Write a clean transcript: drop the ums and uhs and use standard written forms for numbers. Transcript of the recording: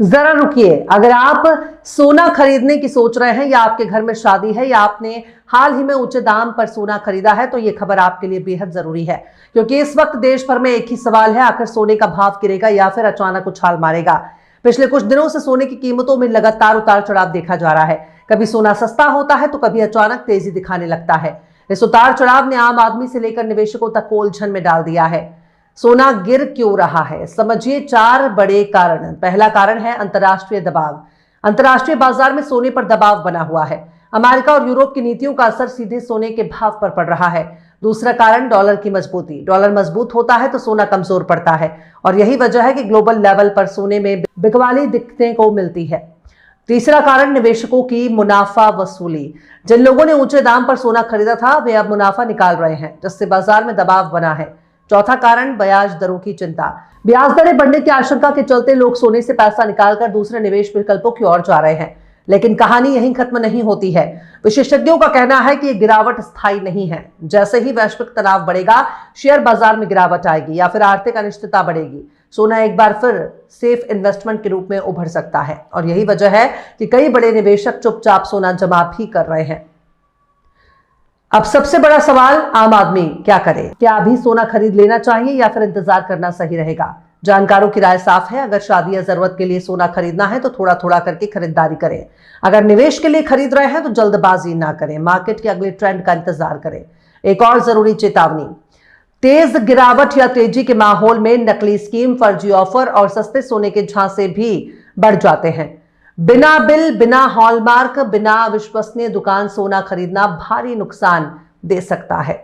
जरा रुकिए, अगर आप सोना खरीदने की सोच रहे हैं या आपके घर में शादी है या आपने हाल ही में ऊंचे दाम पर सोना खरीदा है तो ये खबर आपके लिए बेहद जरूरी है, क्योंकि इस वक्त देश भर में एक ही सवाल है, आखिर सोने का भाव गिरेगा या फिर अचानक उछाल मारेगा। पिछले कुछ दिनों से सोने की कीमतों में लगातार उतार चढ़ाव देखा जा रहा है। कभी सोना सस्ता होता है तो कभी अचानक तेजी दिखाने लगता है। इस उतार चढ़ाव ने आम आदमी से लेकर निवेशकों तक को उलझन में डाल दिया है। सोना गिर क्यों रहा है? समझिए 4 बड़े कारण। पहला कारण है अंतर्राष्ट्रीय दबाव। अंतर्राष्ट्रीय बाजार में सोने पर दबाव बना हुआ है। अमेरिका और यूरोप की नीतियों का असर सीधे सोने के भाव पर पड़ रहा है। दूसरा कारण डॉलर की मजबूती। डॉलर मजबूत होता है तो सोना कमजोर पड़ता है और यही वजह है कि ग्लोबल लेवल पर सोने में बिकवाली दिखने को मिलती है। तीसरा कारण निवेशकों की मुनाफा वसूली। जिन लोगों ने ऊंचे दाम पर सोना खरीदा था वे अब मुनाफा निकाल रहे हैं, जिससे बाजार में दबाव बना है। चौथा कारण ब्याज दरों की चिंता। ब्याज दरें बढ़ने की आशंका के चलते लोग सोने से पैसा निकालकर दूसरे निवेश विकल्पों की ओर जा रहे हैं। लेकिन कहानी यहीं खत्म नहीं होती है। विशेषज्ञों का कहना है कि यह गिरावट स्थायी नहीं है। जैसे ही वैश्विक तनाव बढ़ेगा, शेयर बाजार में गिरावट आएगी या फिर आर्थिक अनिश्चितता बढ़ेगी, सोना एक बार फिर सेफ इन्वेस्टमेंट के रूप में उभर सकता है। और यही वजह है कि कई बड़े निवेशक चुपचाप सोना जमा भी कर रहे हैं। अब सबसे बड़ा सवाल, आम आदमी क्या करे? क्या अभी सोना खरीद लेना चाहिए या फिर इंतजार करना सही रहेगा? जानकारों की राय साफ है। अगर शादी या जरूरत के लिए सोना खरीदना है तो थोड़ा थोड़ा करके खरीदारी करें। अगर निवेश के लिए खरीद रहे हैं तो जल्दबाजी ना करें, मार्केट के अगले ट्रेंड का इंतजार करें। एक और जरूरी चेतावनी, तेज गिरावट या तेजी के माहौल में नकली स्कीम, फर्जी ऑफर और सस्ते सोने के झांसे भी बढ़ जाते हैं। बिना बिल, बिना हॉलमार्क, बिना विश्वसनीय दुकान सोना खरीदना भारी नुकसान दे सकता है।